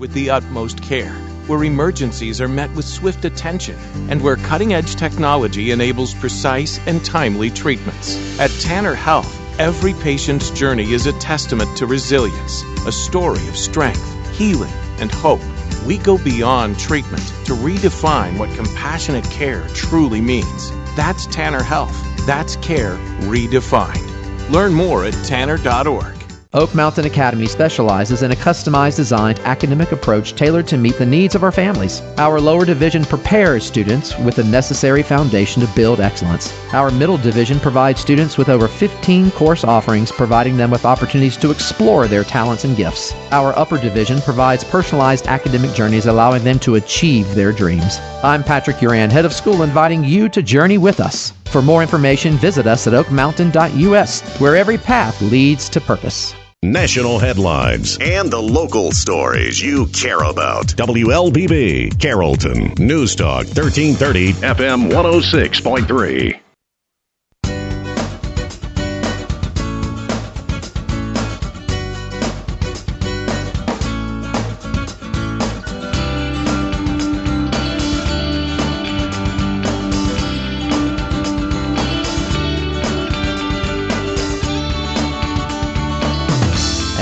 with the utmost care, where emergencies are met with swift attention, and where cutting-edge technology enables precise and timely treatments. At Tanner Health, every patient's journey is a testament to resilience, a story of strength, healing, and hope. We go beyond treatment to redefine what compassionate care truly means. That's Tanner Health. That's care redefined. Learn more at tanner.org. Oak Mountain Academy specializes in a customized designed academic approach tailored to meet the needs of our families. Our lower division prepares students with the necessary foundation to build excellence. Our middle division provides students with over 15 course offerings, providing them with opportunities to explore their talents and gifts. Our upper division provides personalized academic journeys, allowing them to achieve their dreams. I'm Patrick Uran, head of school, inviting you to journey with us. For more information, visit us at oakmountain.us, where every path leads to purpose. National headlines and the local stories you care about. WLBB, Carrollton, News Talk 1330, FM 106.3.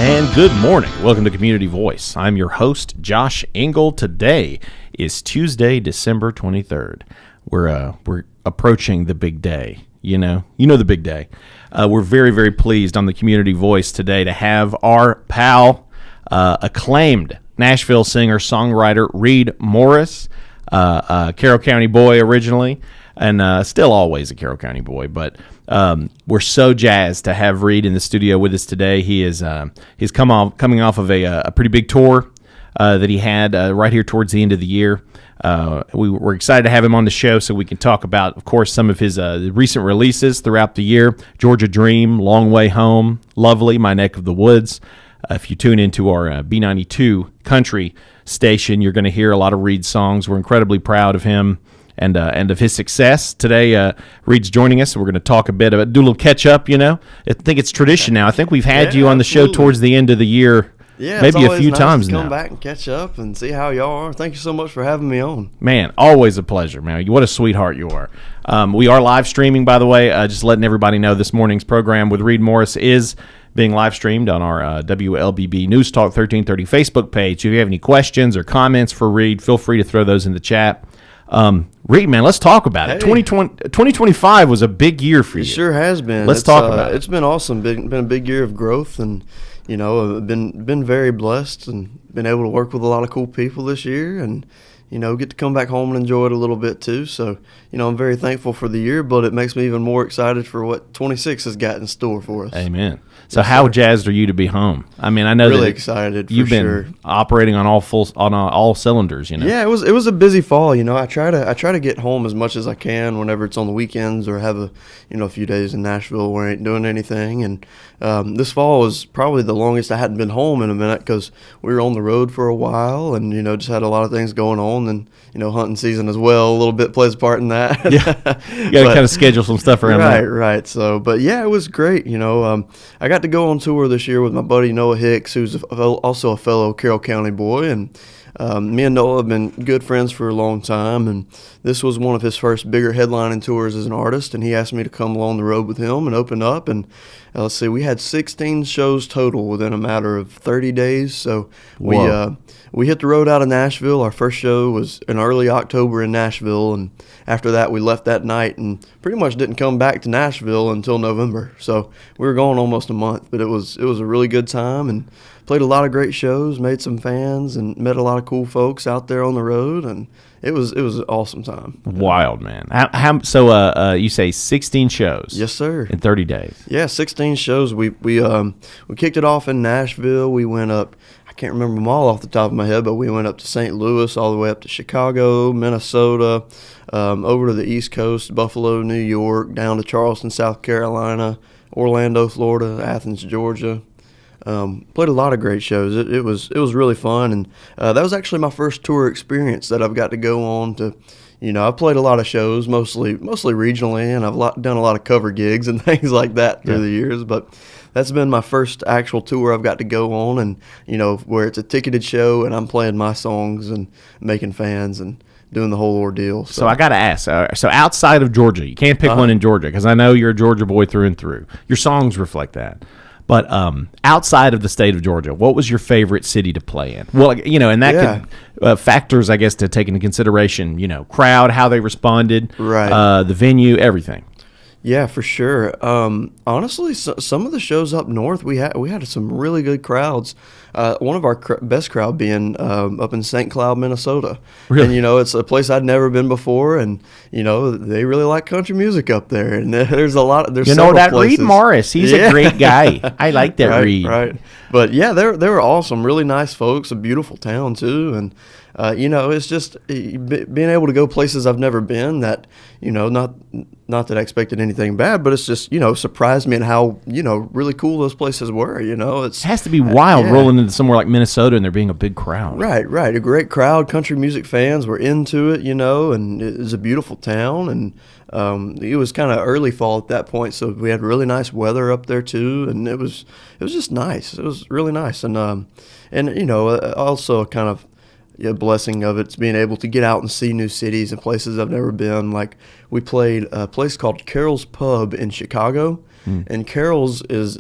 And good morning. Welcome to Community Voice. I'm your host, Josh Engel. Today is Tuesday, December 23rd. We're approaching the big day. You know the big day. We're very, very pleased on the Community Voice today to have our pal, acclaimed Nashville singer-songwriter Reid Morris, Carroll County boy originally, and still always a Carroll County boy, but we're so jazzed to have Reid in the studio with us today. He's coming off of a pretty big tour that he had right here towards the end of the year. We're excited to have him on the show so we can talk about, of course, some of his recent releases throughout the year. Georgia Dream, Long Way Home, Lovely, My Neck of the Woods. If you tune into our B92 country station, you're going to hear a lot of Reid songs. We're incredibly proud of him and of his success. Today, Reid's joining us. We're going to talk a bit about, do a little catch up, I think it's tradition now. I think we've had you on the show towards the end of the year, maybe a few times now. Come back and catch up and see how y'all are. Thank you so much for having me on. Man, always a pleasure, man. What a sweetheart you are. We are live streaming, by the way, just letting everybody know this morning's program with Reid Morris is being live streamed on our WLBB News Talk 1330 Facebook page. If you have any questions or comments for Reid, feel free to throw those in the chat. Reid, man, let's talk about it. 2025 was a big year for you. It sure has been. Let's talk about it. It's been awesome. Been a big year of growth, and I've been very blessed and been able to work with a lot of cool people this year, and get to come back home and enjoy it a little bit too. So, I'm very thankful for the year, but it makes me even more excited for what 26 has got in store for us. Amen. So how jazzed are you to be home? I mean, I know really that excited. You've been operating on all cylinders. Yeah, it was a busy fall. I try to get home as much as I can whenever it's on the weekends or have a few days in Nashville where I ain't doing anything. And this fall was probably the longest I hadn't been home in a minute because we were on the road for a while and just had a lot of things going on, and hunting season as well a little bit plays a part in that. Yeah, you got to kind of schedule some stuff around that. Right. So, but yeah, it was great. I got to go on tour this year with my buddy Noah Hicks, who's also a fellow Carroll County boy, and me and Noah have been good friends for a long time, and this was one of his first bigger headlining tours as an artist, and he asked me to come along the road with him and open up, and let's see, we had 16 shows total within a matter of 30 days, so we hit the road out of Nashville. Our first show was in early October in Nashville, and after that we left that night and pretty much didn't come back to Nashville until November, so we were gone almost a month, but it was a really good time, and played a lot of great shows, made some fans, and met a lot of cool folks out there on the road, and it was an awesome time. Wild, man. So you say 16 shows? Yes, sir. In 30 days? Yeah, 16 shows. We kicked it off in Nashville. We went up, I can't remember them all off the top of my head, but we went up to St. Louis, all the way up to Chicago, Minnesota, over to the East Coast, Buffalo, New York, down to Charleston, South Carolina, Orlando, Florida, Athens, Georgia. Played a lot of great shows. It was really fun, and that was actually my first tour experience that I've got to go on to, I've played a lot of shows, mostly regionally, and I've done a lot of cover gigs and things like that through the years. But that's been my first actual tour I've got to go on, and where it's a ticketed show and I'm playing my songs and making fans and doing the whole ordeal. So I got to ask, so outside of Georgia, you can't pick one in Georgia because I know you're a Georgia boy through and through. Your songs reflect that. But outside of the state of Georgia, what was your favorite city to play in? Well, and that could factors, I guess, to take into consideration, crowd, how they responded, right, the venue, everything. Yeah, for sure. Honestly, some of the shows up north, we had some really good crowds. One of our best crowd being up in St. Cloud, Minnesota. Really? And it's a place I'd never been before, and they really like country music up there. And there's a lot. There's that places. Reid Morris, he's a great guy. I like that Reid. Right. But yeah, they were awesome, really nice folks, a beautiful town too, and. It's just being able to go places I've never been that, not that I expected anything bad, but it's just, surprised me in how, really cool those places were, It has to be wild rolling into somewhere like Minnesota and there being a big crowd. Right. A great crowd. Country music fans were into it, and it was a beautiful town. And it was kind of early fall at that point, so we had really nice weather up there too, and it was just nice. It was really nice. And also kind of blessing of it's being able to get out and see new cities and places I've never been. Like we played a place called Carol's Pub in Chicago, and Carol's is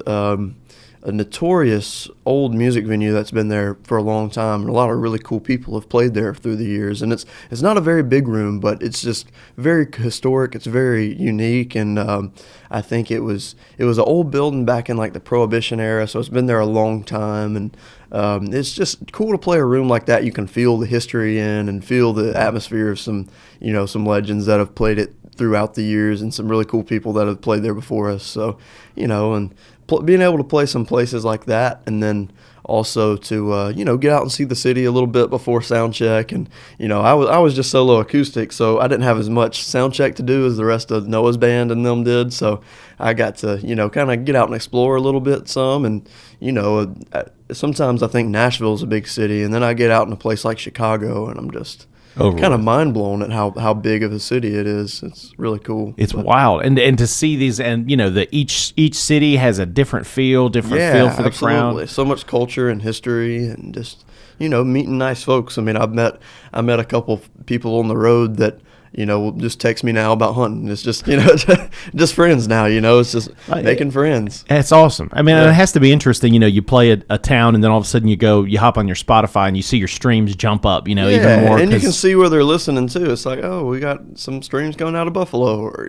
a notorious old music venue that's been there for a long time, and a lot of really cool people have played there through the years. And it's not a very big room, but it's just very historic. It's very unique, and I think it was an old building back in like the Prohibition era, so it's been there a long time. And it's just cool to play a room like that. You can feel the history in and feel the atmosphere of some legends that have played it throughout the years, and some really cool people that have played there before us. So, and being able to play some places like that, and then also to get out and see the city a little bit before sound check. And I was just solo acoustic, so I didn't have as much sound check to do as the rest of Noah's band and them did. So I got to kind of get out and explore a little bit some. And sometimes I think Nashville is a big city, and then I get out in a place like Chicago, and I'm just kind of mind blown at how big of a city it is. It's really cool. It's wild, and to see these, and each city has a different feel for the absolutely. crowd. So much culture and history, and just meeting nice folks. I mean, I met a couple people on the road that will just text me now about hunting. It's just just friends now. It's just making friends. It's awesome. I mean, it has to be interesting. You play a town, and then all of a sudden you hop on your Spotify and you see your streams jump up. Even more, and you can see where they're listening too. It's like, oh, we got some streams going out of Buffalo, or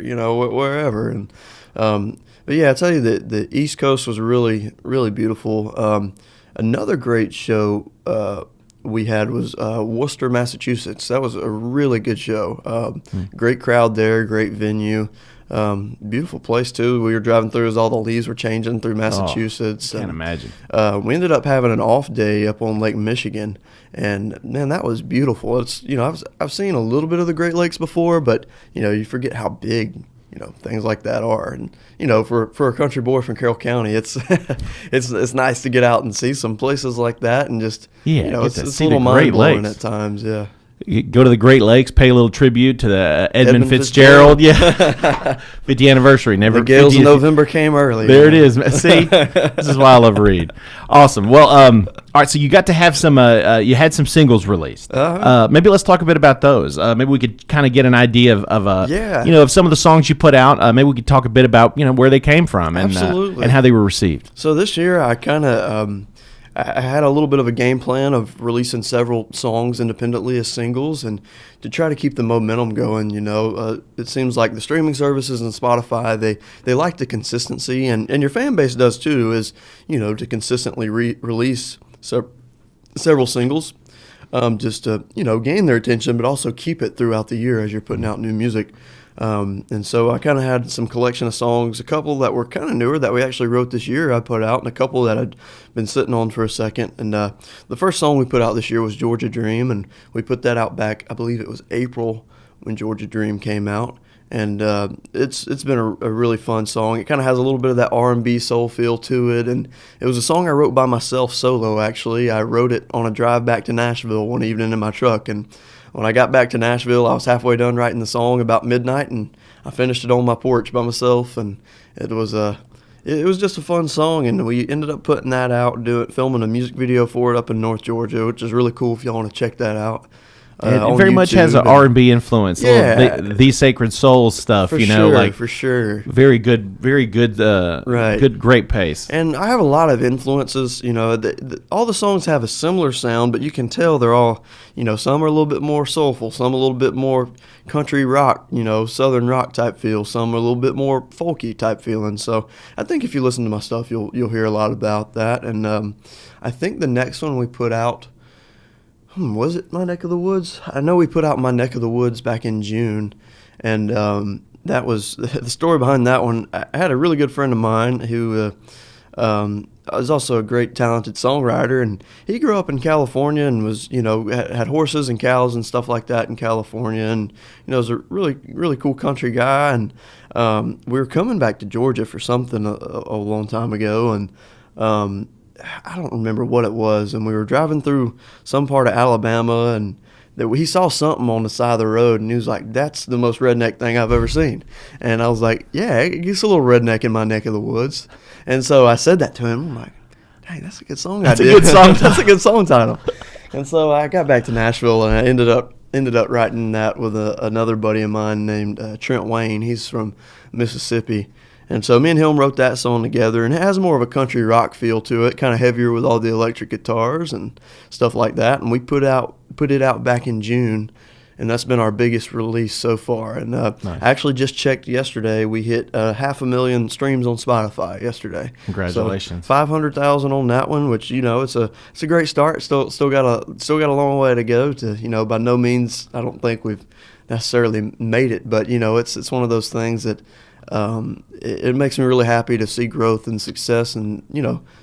wherever. And but yeah, I tell you that the East Coast was really, really beautiful. Another great show we had was Worcester, Massachusetts. That was a really good show. Great crowd there, great venue. Beautiful place too. We were driving through as all the leaves were changing through Massachusetts. Can't imagine. We ended up having an off day up on Lake Michigan, and man, that was beautiful. It's I've seen a little bit of the Great Lakes before, but you forget how big things like that are. And for a country boy from Carroll County, it's it's nice to get out and see some places like that, and just it's a little mind blowing at times. Yeah. You go to the Great Lakes, pay a little tribute to the Edmund Fitzgerald. Yeah, 50th anniversary. The gales of November came early. There it is. See, this is why I love Reid. Awesome. Well, all right. So you got to have some. You had some singles released. Maybe let's talk a bit about those. Maybe we could kind of get an idea of of some of the songs you put out. Maybe we could talk a bit about where they came from and how they were received. So this year I kind of. I had a little bit of a game plan of releasing several songs independently as singles, and to try to keep the momentum going. It seems like the streaming services and Spotify, they like the consistency, and your fan base does too, is to consistently release several singles, just to gain their attention, but also keep it throughout the year as you're putting out new music. And so I kind of had some collection of songs, a couple that were kind of newer that we actually wrote this year I put out, and a couple that I'd been sitting on for a second. And the first song we put out this year was Georgia Dream, and we put that out back, I believe it was April when Georgia Dream came out. And it's been a really fun song. It kind of has a little bit of that R&B soul feel to it, and it was a song I wrote by myself solo, actually. I wrote it on a drive back to Nashville one evening in my truck, and when I got back to Nashville, I was halfway done writing the song about midnight, and I finished it on my porch by myself, and it was just a fun song, and we ended up putting that out, filming a music video for it up in North Georgia, which is really cool if y'all want to check that out. It very much has an R&B influence. Yeah. The Sacred Souls stuff, For sure. Very good, Right. good, great pace. And I have a lot of influences, all the songs have a similar sound, but you can tell they're all, some are a little bit more soulful, some a little bit more country rock, southern rock type feel, some are a little bit more folky type feeling. So I think if you listen to my stuff, you'll hear a lot about that. And I think the next one we put out, was it My Neck of the Woods? I know we put out My Neck of the Woods back in June, and that was the story behind that one. I had a really good friend of mine who is also a great talented songwriter, and he grew up in California and was, had horses and cows and stuff like that in California, and was a really, really cool country guy. And we were coming back to Georgia for something a long time ago, and I don't remember what it was, and we were driving through some part of Alabama, and he saw something on the side of the road, and he was like, "That's the most redneck thing I've ever seen." And I was like, "Yeah, it gets a little redneck in my neck of the woods." And so I said that to him. I'm like, "Dang, that's a good song idea. That's a good song. That's a good song title." And so I got back to Nashville, and I ended up writing that with another buddy of mine named Trent Wayne. He's from Mississippi. And so me and him wrote that song together, and it has more of a country rock feel to it, kind of heavier with all the electric guitars and stuff like that. And we put it out back in June, and that's been our biggest release so far. And Nice. I actually just checked yesterday. We hit 500,000 streams on Spotify yesterday. Congratulations. So 500,000 on that one, which it's a great start. Still got a long way to go. To by no means I don't think we've necessarily made it, but it's one of those things that. It makes me really happy to see growth and success, and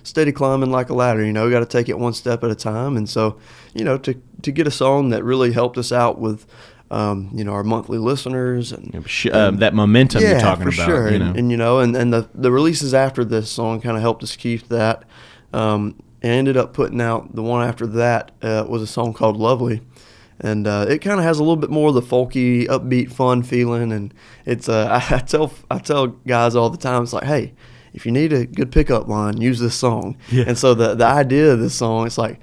steady climbing like a ladder. We got to take it one step at a time. And so to get a song that really helped us out with our monthly listeners and that momentum you're talking for about. Sure. And the releases after this song kind of helped us keep that. And ended up putting out the one after that was a song called Lovely. And it kind of has a little bit more of the folky, upbeat, fun feeling. And it's I tell guys all the time, it's like, hey, if you need a good pickup line, use this song. Yeah. And so the idea of this song, it's like,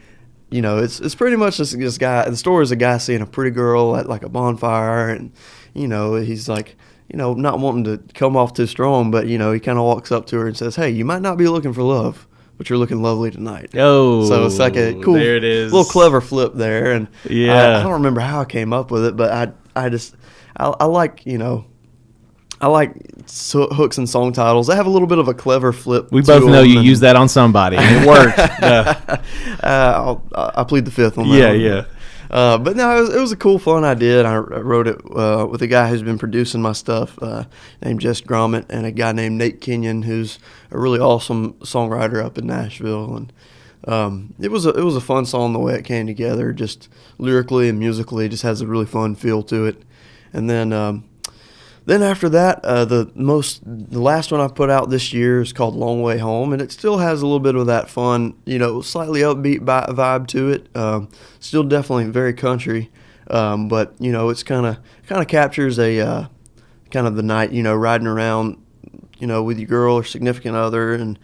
it's pretty much this guy. The story is a guy seeing a pretty girl at like a bonfire, and he's like, not wanting to come off too strong, but he kind of walks up to her and says, hey, you might not be looking for love, but you're looking lovely tonight. Oh, so it's like a cool, there it is. Little clever flip there. And yeah, I don't remember how I came up with it, but I like I like hooks and song titles. They have a little bit of a clever flip. We both know you use that on somebody, and it worked. I plead the fifth on that. Yeah. But no, it was a cool, fun idea, and I wrote it with a guy who's been producing my stuff named Jess Gromit, and a guy named Nate Kenyon, who's a really awesome songwriter up in Nashville. And it was a fun song the way it came together, just lyrically and musically. It just has a really fun feel to it. And then after that, the last one I put out this year is called Long Way Home, and it still has a little bit of that fun, slightly upbeat vibe to it. Still definitely very country, but it's kind of captures a kind of the night, riding around, with your girl or significant other, and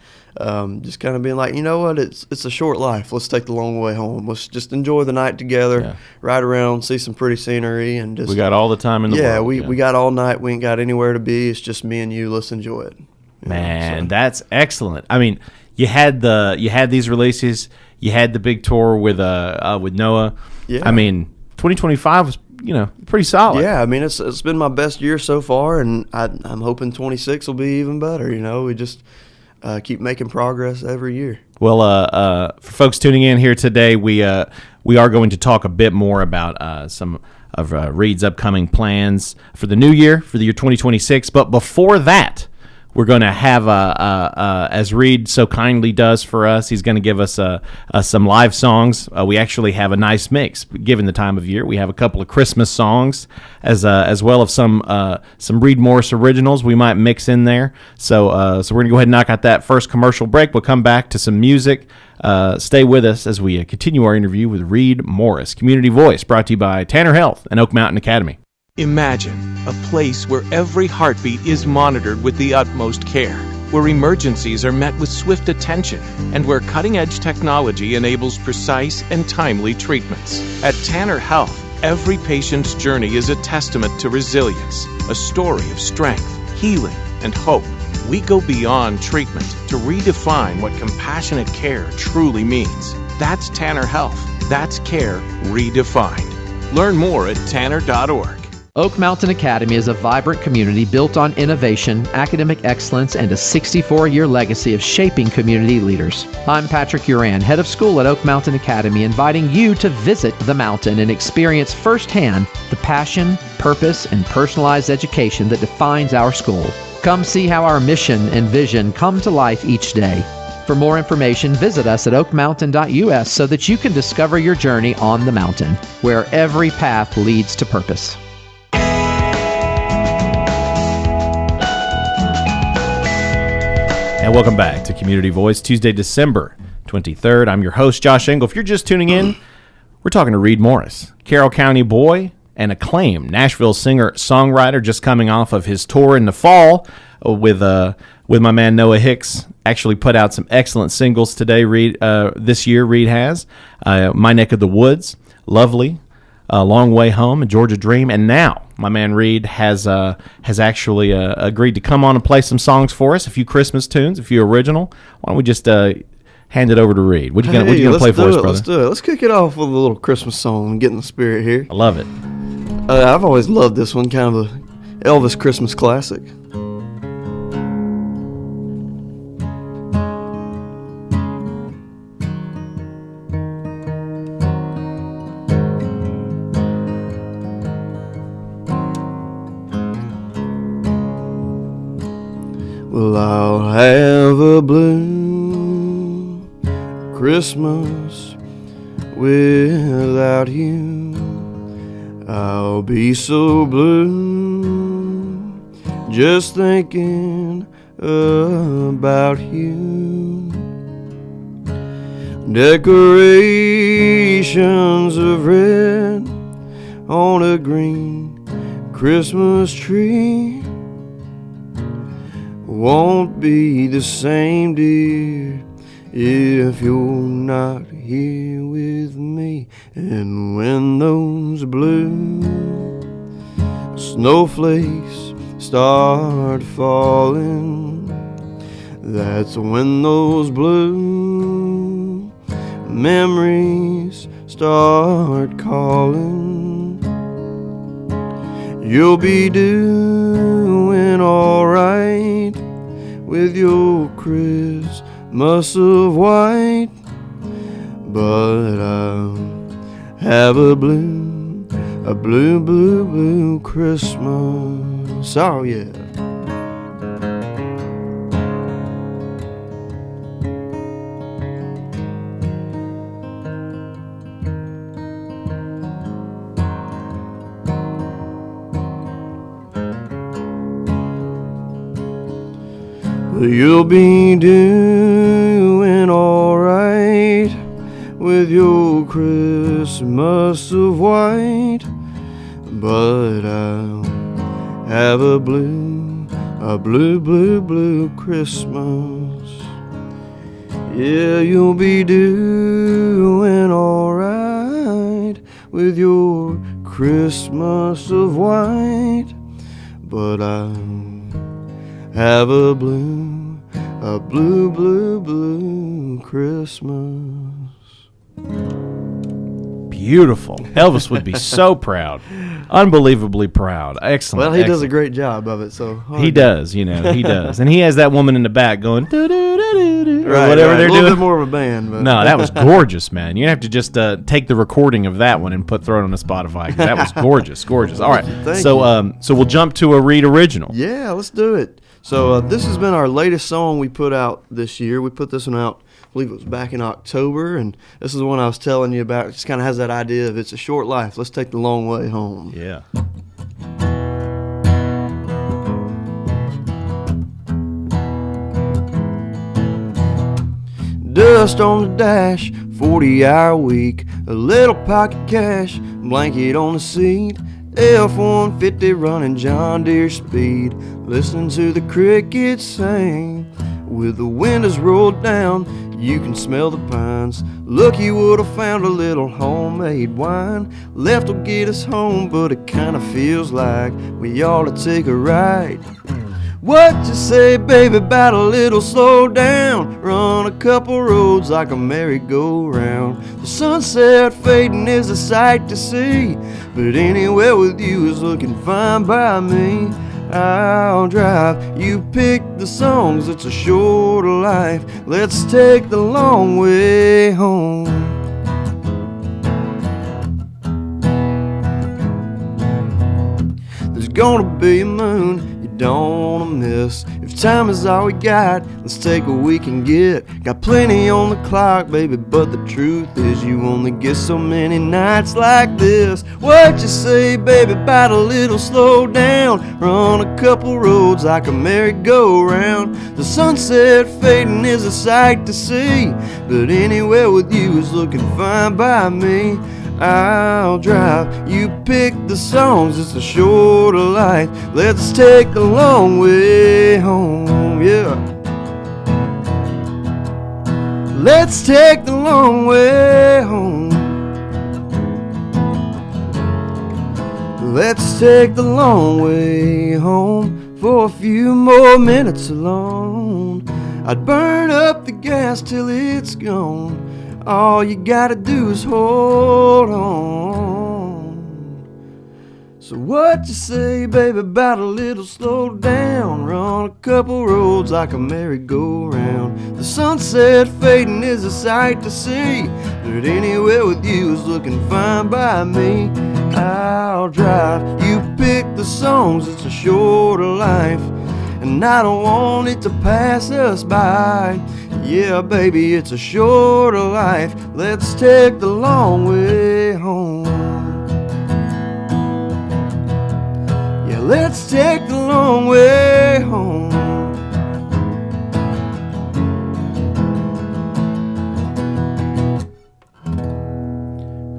just kind of being like, what, it's a short life. Let's take the long way home. Let's just enjoy the night together, ride around, see some pretty scenery, and just. We got all the time in the world. We got all night. We ain't got anywhere to be. It's just me and you. Let's enjoy it. Man, that's excellent. I mean, you had these releases. You had the big tour with Noah. Yeah. I mean, 2025 was pretty solid. Yeah, I mean it's been my best year so far, and I'm hoping 26 will be even better. We just keep making progress every year. Well, for folks tuning in here today, we are going to talk a bit more about some of Reid's upcoming plans for the new year, for the year 2026. But before that, we're going to have as Reid so kindly does for us, he's going to give us some live songs. We actually have a nice mix, given the time of year. We have a couple of Christmas songs as well as some Reid Morris originals we might mix in there. So we're going to go ahead and knock out that first commercial break. We'll come back to some music. Stay with us as we continue our interview with Reid Morris, Community Voice, brought to you by Tanner Health and Oak Mountain Academy. Imagine a place where every heartbeat is monitored with the utmost care, where emergencies are met with swift attention, and where cutting-edge technology enables precise and timely treatments. At Tanner Health, every patient's journey is a testament to resilience, a story of strength, healing, and hope. We go beyond treatment to redefine what compassionate care truly means. That's Tanner Health. That's care redefined. Learn more at tanner.org. Oak Mountain Academy is a vibrant community built on innovation, academic excellence, and a 64-year legacy of shaping community leaders. I'm Patrick Uran, head of school at Oak Mountain Academy, inviting you to visit the mountain and experience firsthand the passion, purpose, and personalized education that defines our school. Come see how our mission and vision come to life each day. For more information, visit us at oakmountain.us so that you can discover your journey on the mountain, where every path leads to purpose. And welcome back to Community Voice, Tuesday, December 23rd. I'm your host, Josh Engel. If you're just tuning in, we're talking to Reid Morris, Carroll County boy and acclaimed Nashville singer-songwriter, just coming off of his tour in the fall with my man Noah Hicks. Actually put out some excellent singles today. This year, Reid has My Neck of the Woods, Lovely, Long Way Home, and Georgia Dream, and now my man Reid has actually agreed to come on and play some songs for us, a few Christmas tunes, a few original. Why don't we just hand it over to Reid? What you gonna play for us, brother? Let's do it. Let's kick it off with a little Christmas song and get in the spirit here. I love it. I've always loved this one, kind of a Elvis Christmas classic. Well, I'll have a blue Christmas without you. I'll be so blue just thinking about you. Decorations of red on a green Christmas tree won't be the same, dear, if you're not here with me. And when those blue snowflakes start falling, that's when those blue memories start calling. You'll be doing alright with your Christmas of white, but I'll have a blue, blue, blue Christmas. Oh yeah. You'll be doing alright with your Christmas of white, but I'll have a blue, blue, blue Christmas. Yeah, you'll be doing alright with your Christmas of white, but I'll have a blue, blue, blue Christmas. Beautiful. Elvis would be so proud. Unbelievably proud. Excellent. Well, he excellent. does a great job of it, so. He does, he does. And he has that woman in the back going, doo-doo-doo-doo-doo, or Right, whatever they're a doing. little bit more of a band. But. No, that was gorgeous, man. You have to just take the recording of that one and throw it on the Spotify, because that was gorgeous, gorgeous. All right, Thank so you. so we'll jump to a Reid original. Yeah, let's do it. So this has been our latest song we put out this year. We put this one out, I believe it was back in October, and this is the one I was telling you about. It just kind of has that idea of it's a short life. Let's take the long way home. Yeah. Dust on the dash, 40-hour week, a little pocket cash, blanket on the seat, F-150 running John Deere speed, listening to the crickets sing. With the windows rolled down, you can smell the pines. Look, you would have found a little homemade wine. Left will get us home, but it kind of feels like we ought to take a ride. What you say, baby, about a little slow down? Run a couple roads like a merry-go-round. The sunset fading is a sight to see, but anywhere with you is looking fine by me. I'll drive, you pick the songs, it's a shorter life. Let's take the long way home. There's gonna be a moon don't wanna miss. If time is all we got, let's take what we can get. Got plenty on the clock, baby, but the truth is you only get so many nights like this. What you say, baby, about a little slow down? Run a couple roads like a merry-go-round. The sunset fading is a sight to see, but anywhere with you is looking fine by me. I'll drive, you pick the songs, it's a shorter life. Let's take the long way home, yeah. Let's take the long way home. Let's take the long way home for a few more minutes alone. I'd burn up the gas till it's gone. All you gotta do is hold on. So what you say, baby, about a little slow down? Run a couple roads like a merry-go-round. The sunset fading is a sight to see, but anywhere with you is looking fine by me. I'll drive, you pick the songs, it's a shorter life, and I don't want it to pass us by. Yeah, baby, it's a shorter life. Let's take the long way home. Yeah, let's take the long way home.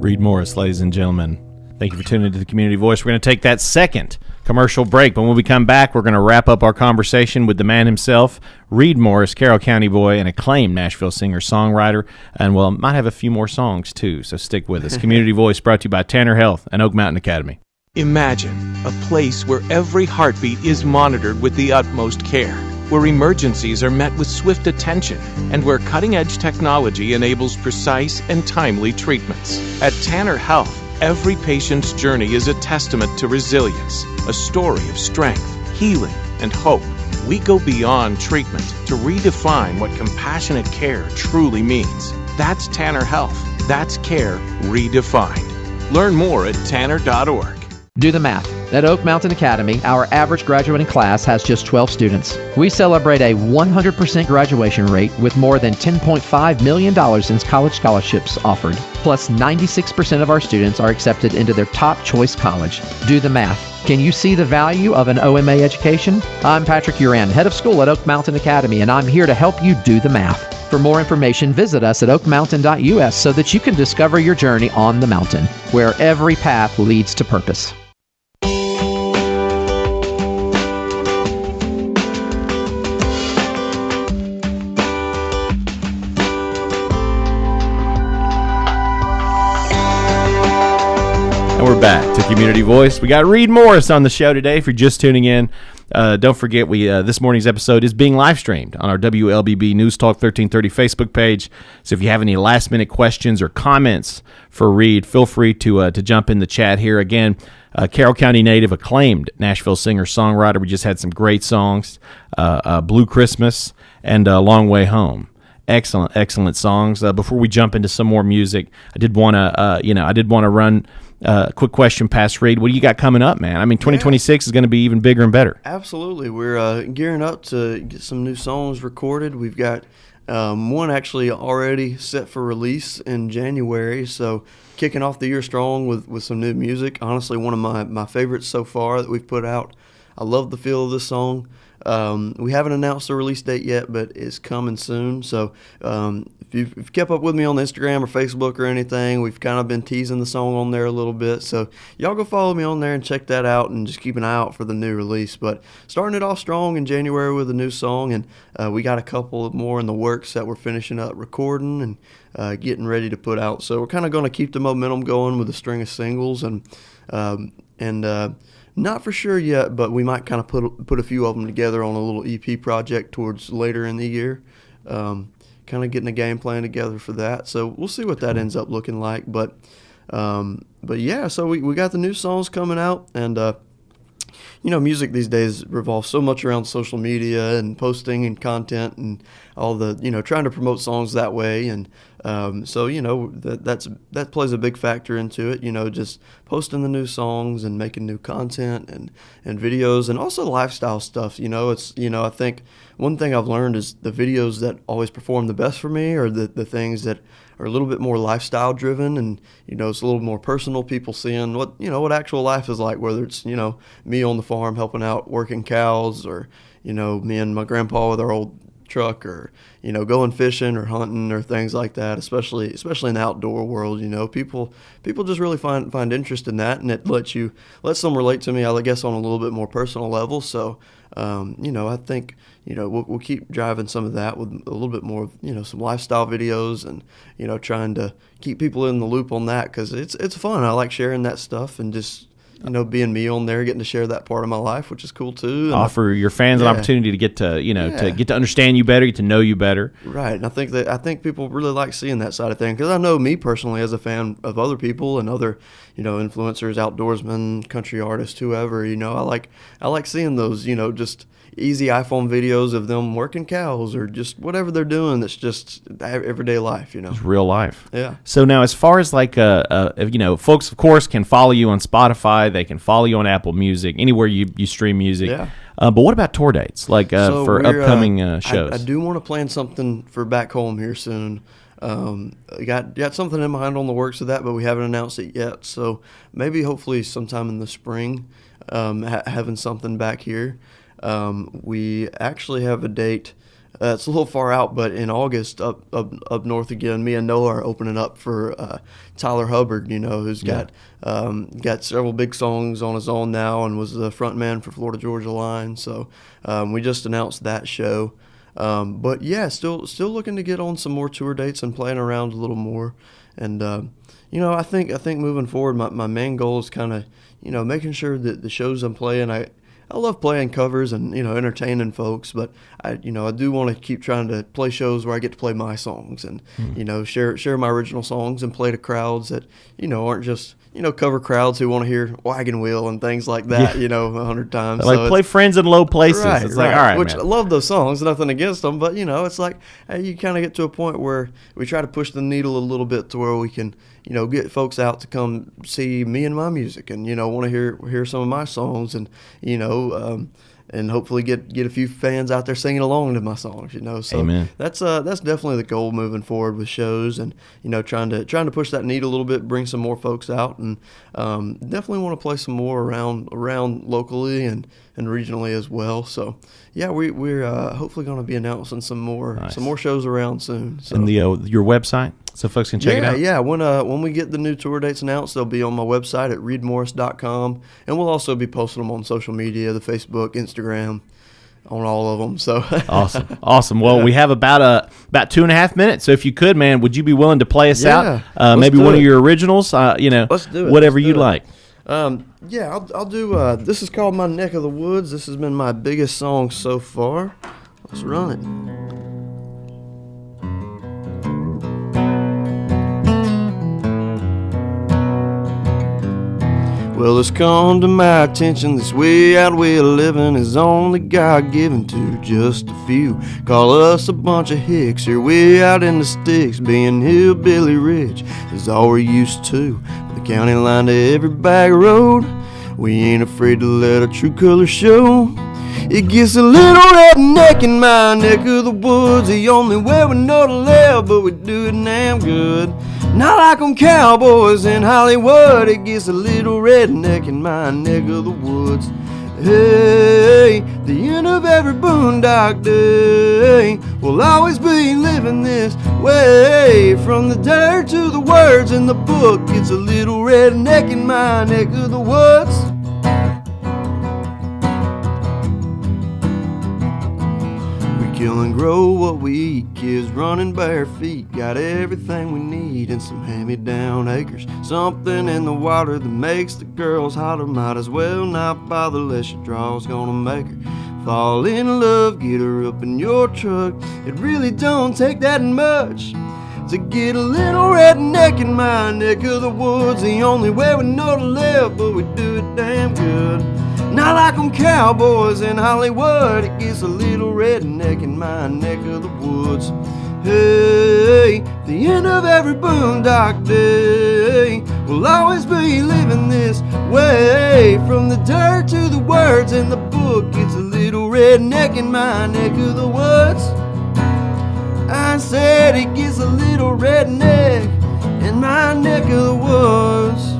Reid Morris, ladies and gentlemen. Thank you for tuning into the Community Voice. We're going to take that second commercial break, but when we come back, we're going to wrap up our conversation with the man himself, Reid Morris, Carroll County boy, an acclaimed Nashville singer-songwriter, and, well, might have a few more songs, too, so stick with us. Community Voice brought to you by Tanner Health and Oak Mountain Academy. Imagine a place where every heartbeat is monitored with the utmost care, where emergencies are met with swift attention, and where cutting-edge technology enables precise and timely treatments. At Tanner Health, every patient's journey is a testament to resilience, a story of strength, healing, and hope. We go beyond treatment to redefine what compassionate care truly means. That's Tanner Health. That's care redefined. Learn more at tanner.org. Do the math. At Oak Mountain Academy, our average graduating class has just 12 students. We celebrate a 100% graduation rate with more than $10.5 million in college scholarships offered. Plus, 96% of our students are accepted into their top choice college. Do the math. Can you see the value of an OMA education? I'm Patrick Uran, head of school at Oak Mountain Academy, and I'm here to help you do the math. For more information, visit us at oakmountain.us so that you can discover your journey on the mountain, where every path leads to purpose. We're back to Community Voice. We got Reid Morris on the show today. If you're just tuning in, don't forget this morning's episode is being live streamed on our WLBB News Talk 1330 Facebook page. So if you have any last minute questions or comments for Reid, feel free to jump in the chat here. Again, Carroll County native, acclaimed Nashville singer-songwriter. We just had some great songs, Blue Christmas and Long Way Home. excellent songs. Before we jump into some more music, I did want to run a quick question past Reid. What do you got coming up, man? I mean, 2026 is going to be even bigger and better. Absolutely. We're gearing up to get some new songs recorded. We've got one actually already set for release in January, so kicking off the year strong with some new music. Honestly, one of my favorites so far that we've put out. I love the feel of this song. We haven't announced the release date yet, but it's coming soon. So if you've kept up with me on Instagram or Facebook or anything, we've kind of been teasing the song on there a little bit. So y'all go follow me on there and check that out, and just keep an eye out for the new release. But starting it off strong in January with a new song, and we got a couple more in the works that we're finishing up recording and getting ready to put out. So we're kind of going to keep the momentum going with a string of singles, and not for sure yet, but we might kind of put a few of them together on a little EP project towards later in the year. Kind of getting a game plan together for that. So we'll see what that ends up looking like. But yeah, so we got the new songs coming out, and music these days revolves so much around social media and posting and content and all the, trying to promote songs that way. And so, that plays a big factor into it, just posting the new songs and making new content and videos, and also lifestyle stuff. I think one thing I've learned is the videos that always perform the best for me are the things that are a little bit more lifestyle driven, and it's a little more personal, people seeing what actual life is like, whether it's me on the farm helping out working cows, or me and my grandpa with our old truck, or going fishing or hunting or things like that, especially in the outdoor world. People just really find interest in that, and it lets them relate to me, I guess, on a little bit more personal level. So I think we'll keep driving some of that with a little bit more of some lifestyle videos, and trying to keep people in the loop on that, because it's fun. I like sharing that stuff, and just being me on there, getting to share that part of my life, which is cool too. And offer your fans an opportunity to get to to get to understand you better, get to know you better. Right, and I think people really like seeing that side of things, because I know me personally, as a fan of other people and other influencers, outdoorsmen, country artists, whoever, I like seeing those just easy iPhone videos of them working cows, or just whatever they're doing that's just everyday life, It's real life. Yeah. So now, as far as folks, of course, can follow you on Spotify, they can follow you on Apple Music, anywhere you stream music. Yeah. But what about tour dates, for upcoming shows? I do want to plan something for back home here soon. Got something in mind on the works of that, but we haven't announced it yet. So maybe, hopefully, sometime in the spring, having something back here. We actually have a date. It's a little far out, but in August, up north again, me and Noah are opening up for Tyler Hubbard, who's got several big songs on his own now, and was the front man for Florida Georgia Line. So we just announced that show. But yeah, still looking to get on some more tour dates and playing around a little more. And I think moving forward, my main goal is kind of making sure that the shows I'm playing, I love playing covers and entertaining folks, but I do want to keep trying to play shows where I get to play my songs, and share my original songs, and play to crowds that aren't just cover crowds who want to hear Wagon Wheel and things like that 100 times. Like, play Friends in Low Places. Right, it's like, all right, which man. I love those songs, nothing against them, but it's like you kind of get to a point where we try to push the needle a little bit to where we can get folks out to come see me and my music, and want to hear some of my songs, and and hopefully get a few fans out there singing along to my songs, So Amen. That's definitely the goal moving forward with shows, and trying to push that needle a little bit, bring some more folks out, and definitely want to play some more around locally and regionally as well. So yeah, we're hopefully going to be announcing some more shows around soon. So. And your website, so folks can check it out. Yeah. When we get the new tour dates announced, they'll be on my website at reidmorris.com, and we'll also be posting them on social media, the Facebook, Instagram, on all of them. So awesome. Well, we have about 2.5 minutes. So if you could, man, would you be willing to play us out? Maybe one of your originals. Let's do it. Whatever you'd like. I'll do. This is called My Neck of the Woods. This has been my biggest song so far. Let's run it. Well, it's come to my attention this way out way of living is only God given to just a few. Call us a bunch of hicks here way out in the sticks. Being hillbilly rich is all we're used to. From the county line to every back road, we ain't afraid to let our true colors show. It gets a little redneck in my neck of the woods. The only way we know to live, but we do it damn good. Not like them cowboys in Hollywood. It gets a little redneck in my neck of the woods. Hey, the end of every boondock day will always be living this way. From the dirt to the words in the book, it's a little redneck in my neck of the woods. Kill and grow what we eat, kids running bare feet. Got everything we need in some hand-me-down acres. Something in the water that makes the girls holler. Might as well not bother less your draw's gonna make her fall in love. Get her up in your truck. It really don't take that much to get a little redneck in my neck of the woods. The only way we know to live, but we do it damn good. Not like them cowboys in Hollywood. It gets a little redneck in my neck of the woods. Hey, the end of every boondock day will always be living this way. From the dirt to the words in the book, it's a little redneck in my neck of the woods. I said it gets a little redneck in my neck of the woods.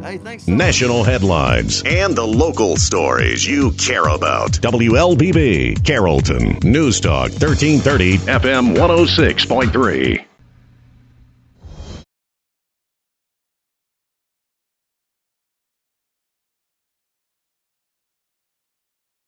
Hey, thanks so much. National headlines and the local stories you care about. WLBB, Carrollton. News Talk 1330 FM 106.3.